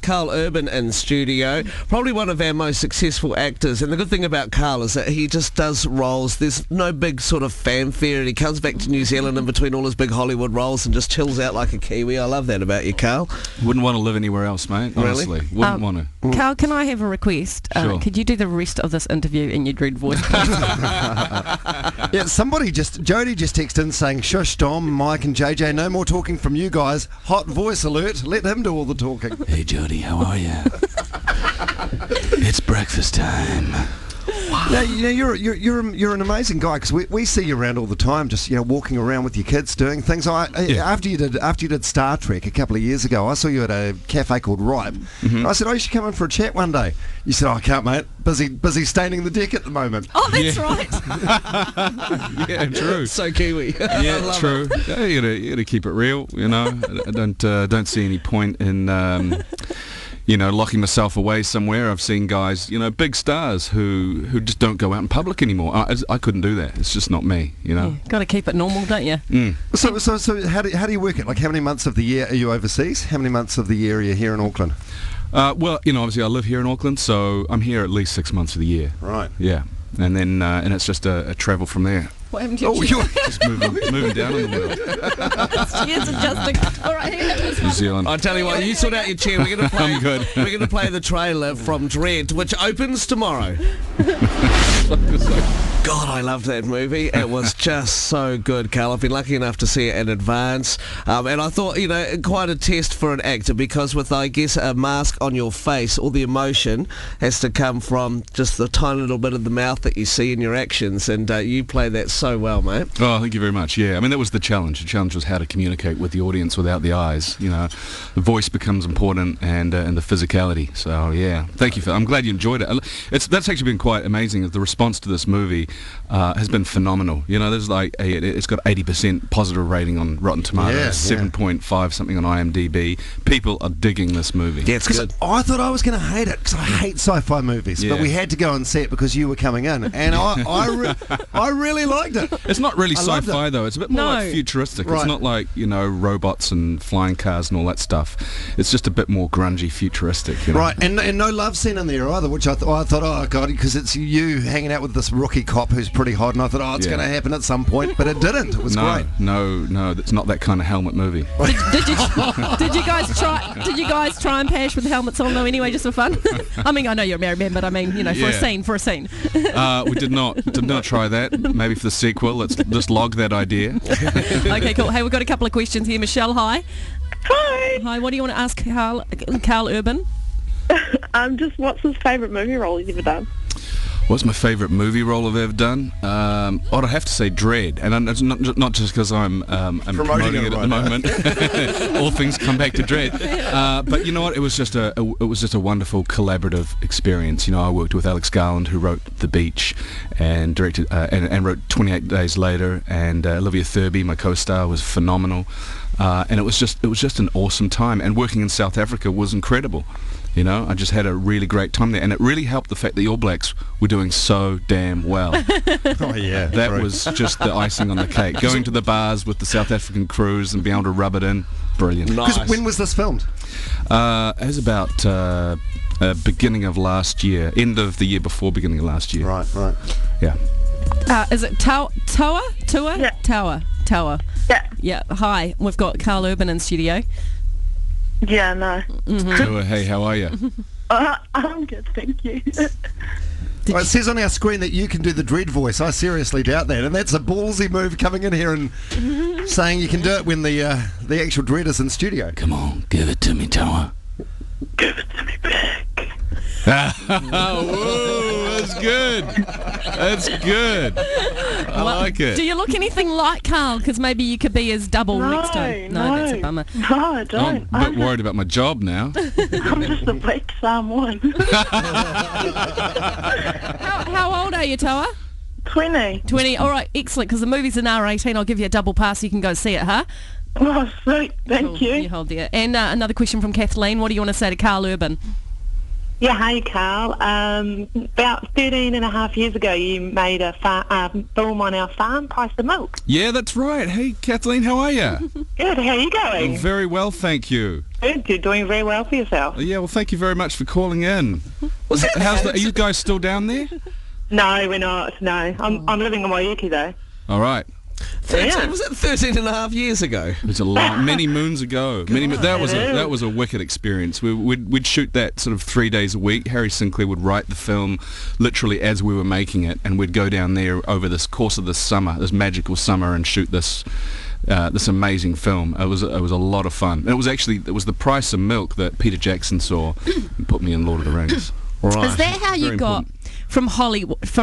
Karl Urban in studio, probably one of our most successful actors. And the good thing about Karl is that he just does roles. There's no big sort of fanfare, and he comes back to New Zealand in between all his big Hollywood roles and just chills out like a Kiwi. I love that about you, Karl. Wouldn't want to live anywhere else, mate. Honestly, Really? Wouldn't want to. Karl, can I have a request? Sure. Could you do the rest of this interview in your Dredd voice? Yeah, Jody just texted in saying, shush Dom, Mike and JJ, no more talking from you guys. Hot voice alert, let him do all the talking. Hey Jody, how are you? It's breakfast time. Wow. Now, you're an amazing guy, because we see you around all the time, just walking around with your kids doing things. After you did Star Trek a couple of years ago, I saw you at a cafe called Ripe. And I said, you should come in for a chat one day. You said, I can't, mate. Busy staining the deck at the moment. Oh, that's right. Yeah, true. So Kiwi. Yeah, true. Yeah, you gotta keep it real. I don't see any point in locking myself away somewhere. I've seen guys, big stars who just don't go out in public anymore. I couldn't do that. It's just not me, Yeah, got to keep it normal, don't you? So how do you work it? Like, how many months of the year are you overseas? How many months of the year are you here in Auckland? Well, obviously I live here in Auckland, so I'm here at least 6 months of the year. Right. Yeah. And then and it's just a travel from there. What happened to you? Just moving down in the world. She is adjusting. All right, here, New Zealand. I tell you what, you sort out your chair. We're going to play. I'm good. We're going to play the trailer from Dredd, which opens tomorrow. God, I loved that movie. It was just so good, Karl. I've been lucky enough to see it in advance, and I thought, quite a test for an actor, because with, I guess, a mask on your face, all the emotion has to come from just the tiny little bit of the mouth that you see in your actions, and you play that so well, mate. Oh, thank you very much. Yeah, I mean, that was the challenge. The challenge was how to communicate with the audience without the eyes. The voice becomes important, and the physicality. So yeah, thank you I'm glad you enjoyed it. That's actually been quite amazing. The response to this movie has been phenomenal. There's it's got 80% positive rating on Rotten Tomatoes, 7.5 something on IMDb. People are digging this movie. Yeah, it's good. I thought I was going to hate it, because I hate sci-fi movies, but we had to go and see it because you were coming in, and I really liked it. It's not really sci-fi though. It's a bit more like futuristic. Right. It's not like robots and flying cars and all that stuff. It's just a bit more grungy, futuristic. Right, and no love scene in there either, which I thought, oh god, because it's you hanging out with this rookie cop who's pretty hot, and I thought, it's going to happen at some point, but it didn't. It was great. No, it's not that kind of helmet movie. Did you guys try and pash with helmets on though? Anyway, just for fun. I mean, I know you're a married man, but I mean, for a scene. We did not try that. Maybe for the sequel, let's just log that idea. Okay, cool. Hey, we've got a couple of questions here. Michelle, hi. Hi. Hi. What do you want to ask Karl Urban? What's his favourite movie role he's ever done? What's my favourite movie role I've ever done? I'd have to say Dredd, and it's not just because I'm promoting it at the moment. All things come back to Dredd. But you know what? It was just a wonderful collaborative experience. I worked with Alex Garland, who wrote The Beach, and directed and wrote 28 Days Later, and Olivia Thirby, my co-star, was phenomenal. And it was just an awesome time. And working in South Africa was incredible. I just had a really great time there, and it really helped the fact that the All Blacks were doing so damn well. Oh yeah, that was just the icing on the cake. Going to the bars with the South African crews and being able to rub it in, brilliant. Nice. When was this filmed? It was about beginning of last year, end of the year before beginning of last year. Right. Yeah. Is it Tower? Yeah. Tower. Yeah. Yeah. Hi, we've got Karl Urban in studio. Yeah, no. So, hey, how are you? I'm good, thank you. Well, it says on our screen that you can do the Dredd voice. I seriously doubt that, and that's a ballsy move, coming in here and saying you can do it when the actual Dredd is in studio. Come on, give it to me, Tower. Give it to me back. Whoa, that's good. That's good. I like it. Do you look anything like Karl? Because maybe you could be his double next time. No, that's a bummer. No, I don't. I'm a bit worried about my job now. I'm just a weak someone. How old are you, Toa? 20. 20. All right, excellent. Because the movie's an R18. I'll give you a double pass. You can go see it, huh? Oh, sweet. Thank you. You hold there. And another question from Kathleen. What do you want to say to Karl Urban? Yeah, hey, Karl. About 13 and a half years ago, you made a film on our farm, Price of Milk. Yeah, that's right. Hey, Kathleen, how are you? Good, how are you going? Oh, very well, thank you. Good, you're doing very well for yourself. Yeah, well, thank you very much for calling in. Are you guys still down there? No, we're not, no. I'm living in Waiyaki, though. All right. Was it 13 and a half years ago? It was many moons ago. That was a wicked experience. We'd shoot that sort of 3 days a week. Harry Sinclair would write the film literally as we were making it, and we'd go down there over this course of this summer, this magical summer, and shoot this amazing film. It was a lot of fun. And it was the price of milk that Peter Jackson saw and put me in Lord of the Rings. Right. Is that how you got from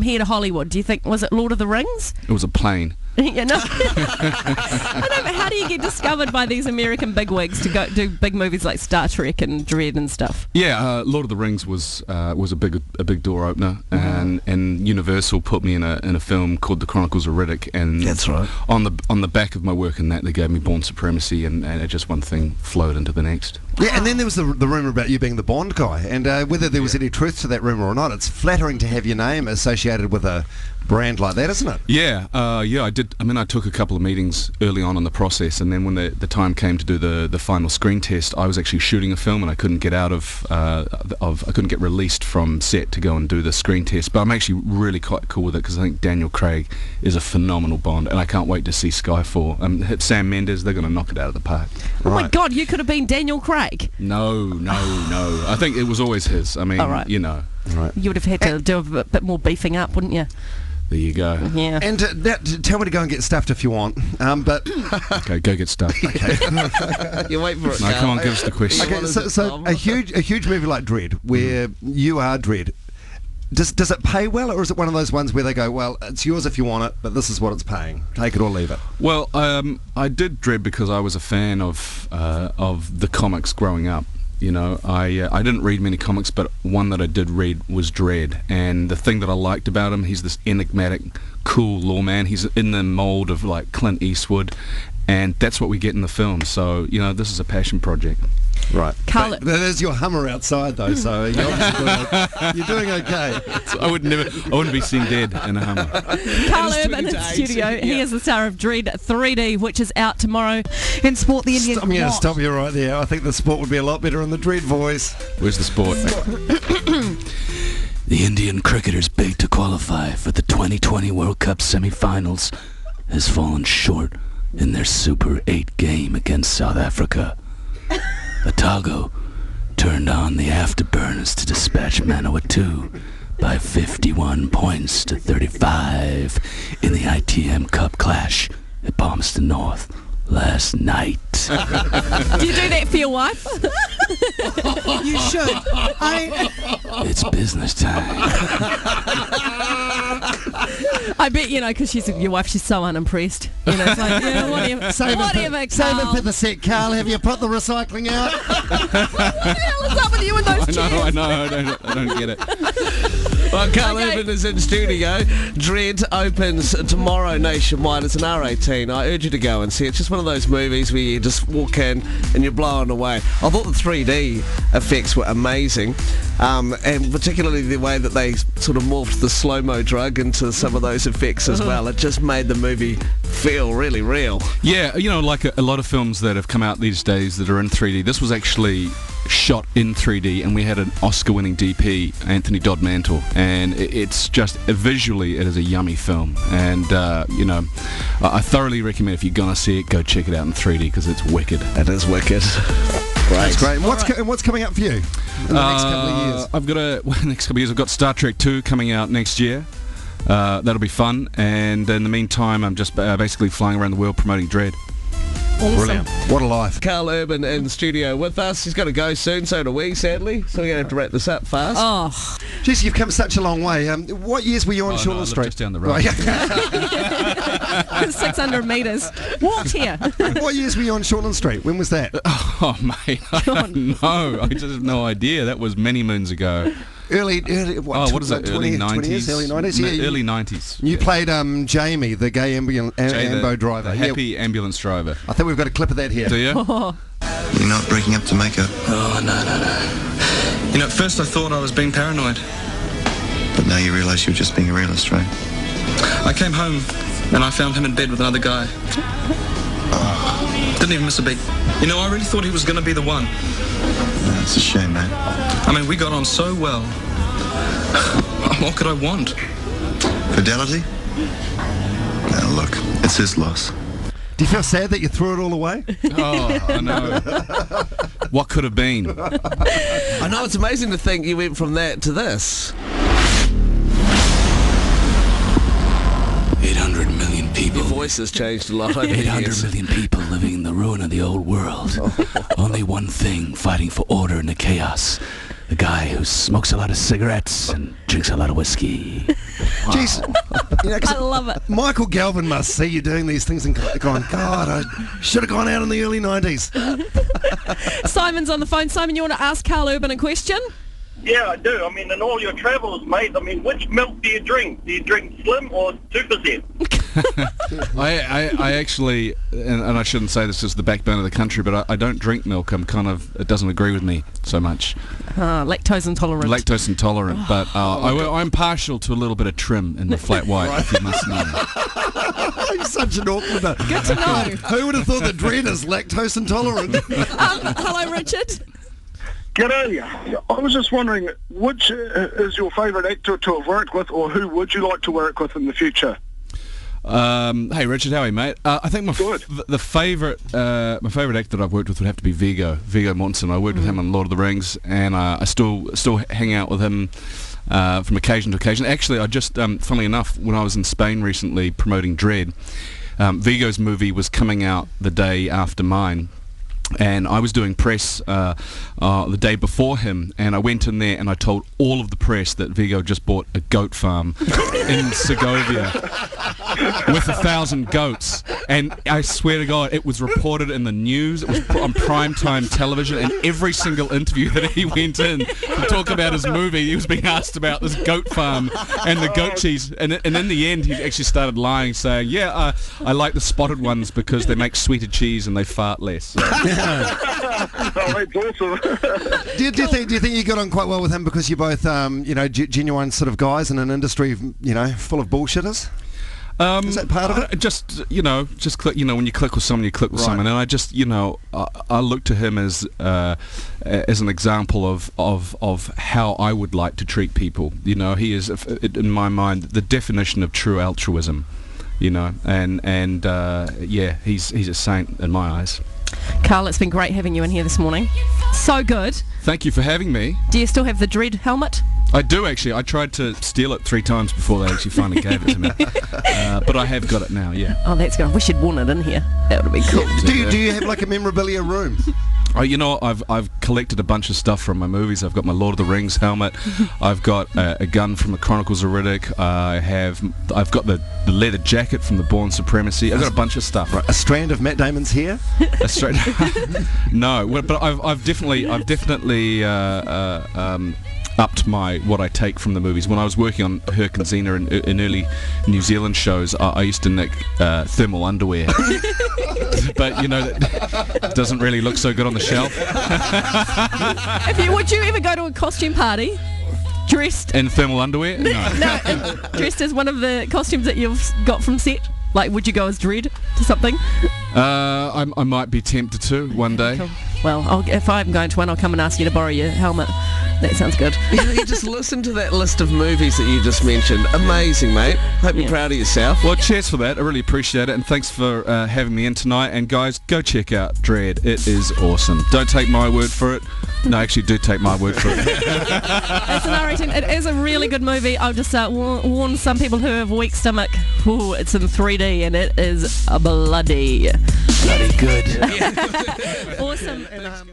here to Hollywood? Do you think, was it Lord of the Rings? It was a plane. Yeah, no. I know, but how do you get discovered by these American bigwigs to go do big movies like Star Trek and Dredd and stuff? Yeah, Lord of the Rings was a big door opener, and Universal put me in a film called The Chronicles of Riddick, and that's right. On the back of my work in that, they gave me Bourne Supremacy, and it just one thing flowed into the next. Yeah, and then there was the rumour about you being the Bond guy, and whether there was any truth to that rumour or not, it's flattering to have your name associated with a brand like that, isn't it? Yeah, I did. I mean, I took a couple of meetings early on in the process, and then when the time came to do the final screen test, I was actually shooting a film, and I couldn't get out I couldn't get released from set to go and do the screen test. But I'm actually really quite cool with it because I think Daniel Craig is a phenomenal Bond, and I can't wait to see Skyfall. Hit Sam Mendes, they're going to knock it out of the park. Oh my God, you could have been Daniel Craig. No. I think it was always his. I mean, right. You know. Right. You would have had to do a bit more beefing up, wouldn't you? There you go. Yeah. And tell me to go and get stuffed if you want. But okay, go get stuffed. Okay. You wait for it. No, come on, give us the question. Okay, so a huge movie like Dredd, where you are Dredd, does it pay well, or is it one of those ones where they go, well, it's yours if you want it, but this is what it's paying, take it or leave it? Well, I did Dredd because I was a fan of the comics growing up. You know, I didn't read many comics, but one that I did read was Dredd, and the thing that I liked about him, he's this enigmatic, cool lawman. He's in the mold of like Clint Eastwood, and that's what we get in the film. So, you know, this is a passion project. Right. Karl, there's your Hummer outside though, so you're doing okay. I wouldn't be seen dead in a Hummer. Karl Urban in studio. He is the star of Dredd 3D, which is out tomorrow. In sport, the Indian. I'm going to stop you right there. I think the sport would be a lot better in the Dredd voice. Where's the sport? The Indian cricketers bid to qualify for the 2020 World Cup semi-finals has fallen short in their Super 8 game against South Africa. Otago turned on the afterburners to dispatch Manawatu by 51 points to 35 in the ITM Cup clash at Palmerston North last night. Do you do that for your wife? You should. It's business time. I bet, you know, because she's your wife, she's so unimpressed. You know, it's like, yeah, whatever. Save it for the set, Karl. Have you put the recycling out? What the hell is up with you and those chairs? I know, I don't get it. Well, Karl Urban is in studio. Dredd opens tomorrow nationwide. It's an R18. I urge you to go and see it. It's just one of those movies where you just walk in and you're blown away. I thought the 3D effects were amazing, and particularly the way that they sort of morphed the slow-mo drug into some of those effects as well. It just made the movie feel really real. Yeah, you know, like a lot of films that have come out these days that are in 3D, this was actually shot in 3D, and we had an Oscar-winning DP, Anthony Dodmantle, and it's just visually it is a yummy film, and you know, I thoroughly recommend if you're gonna see it, go check it out in 3D because it's wicked. It is wicked. Great. That's great. And what's coming up for you in the next couple of years? Next couple of years I've got Star Trek 2 coming out next year. That'll be fun, and in the meantime I'm just basically flying around the world promoting Dredd. Awesome. Brilliant. What a life. Karl Urban in studio with us. He's got to go soon, so do we, sadly. So we're going to have to wrap this up fast. Oh. Jeez, you've come such a long way. What years were you on Shortland Street? Just down the road. 600 metres. Walked here. What years were you on Shortland Street? When was that? Oh, mate, I don't know. I just have no idea. That was many moons ago. Early what is it? Early 90s? Early 90s? Yeah, early 90s. You played Jamie, the gay ambo driver. The happy ambulance driver. I think we've got a clip of that here. Do you? You're not breaking up to make up. Oh, no. You know, at first I thought I was being paranoid. But now you realise you're just being a realist, right? I came home and I found him in bed with another guy. Didn't even miss a beat. You know, I really thought he was going to be the one. That's a shame, man. I mean, we got on so well. What could I want? Fidelity? Now look, it's his loss. Do you feel sad that you threw it all away? Oh, I know. What could have been? I know, it's amazing to think you went from that to this. 800 million people. Your voice has changed a lot over the 800 years. million people living in the ruin of the old world. Only one thing fighting for order in the chaos. The guy who smokes a lot of cigarettes and drinks a lot of whiskey. Jeez, you know, I love it. Michael Galvin must see you doing these things and going, God, I should have gone out in the early 90s. Simon's on the phone. Simon, you want to ask Karl Urban a question? Yeah, I do. I mean, in all your travels, mate, I mean, which milk do you drink? Do you drink Slim or 2%? I actually, and I shouldn't say this is the backbone of the country, but I don't drink milk. I'm kind of, it doesn't agree with me so much. Lactose intolerant. Lactose intolerant, but I'm partial to a little bit of trim in the flat white, if you must know. You're such an Aucklander. Good to know. Who would have thought that Dredd is lactose intolerant? Hello, Richard. G'day. I was just wondering, which is your favourite actor to have worked with, or who would you like to work with in the future? Hey Richard, how are you, mate? I think my favourite actor that I've worked with would have to be Viggo Mortensen. I worked with him on Lord of the Rings, and I still hang out with him from occasion to occasion. Actually, I just, funnily enough, when I was in Spain recently promoting Dredd, Viggo's movie was coming out the day after mine. And I was doing press the day before him, and I went in there and I told all of the press that Viggo just bought a goat farm in Segovia with 1,000 goats. And I swear to God, it was reported in the news. It was on primetime television, and every single interview that he went in to talk about his movie, he was being asked about this goat farm and the goat cheese. And in the end, he actually started lying, saying, "Yeah, I like the spotted ones because they make sweeter cheese and they fart less." So. Oh, that's awesome. Do you think you got on quite well with him because you're both, genuine sort of guys in an industry, full of bullshitters? Is that part of it? Just click. When you click with someone, you click with someone, and I just, I look to him as an example of how I would like to treat people. He is, in my mind, the definition of true altruism. He's a saint in my eyes. Karl, it's been great having you in here this morning. So good. Thank you for having me. Do you still have the Dredd helmet? I do, actually. I tried to steal it 3 times before they actually finally gave it to me. But I have got it now, yeah. Oh, that's good. I wish you'd worn it in here. That would have been cool. Do you have like a memorabilia room? Oh, I've collected a bunch of stuff from my movies. I've got my Lord of the Rings helmet. I've got a gun from the Chronicles of Riddick. I've got the leather jacket from the Bourne Supremacy. I've got a bunch of stuff. Right. A strand of Matt Damon's hair? A strand? No, but I've definitely upped what I take from the movies. When I was working on Herc and Xena in early New Zealand shows, I used to nick thermal underwear. But that doesn't really look so good on the shelf. Would you ever go to a costume party dressed in thermal underwear? No. Dressed as one of the costumes that you've got from set? Like, would you go as Dredd to something? I might be tempted to one day. Cool. Well, if I'm going to one, I'll come and ask you to borrow your helmet. That sounds good. You just listen to that list of movies that you just mentioned. Amazing, mate. Hope you're proud of yourself. Well, cheers for that. I really appreciate it, and thanks for having me in tonight. And guys, go check out Dredd. It is awesome. Don't take my word for it. No, actually, do take my word for it. It's an R18. It is a really good movie. I'll just warn some people who have a weak stomach. Ooh, it's in 3D, and it is bloody good. awesome. And,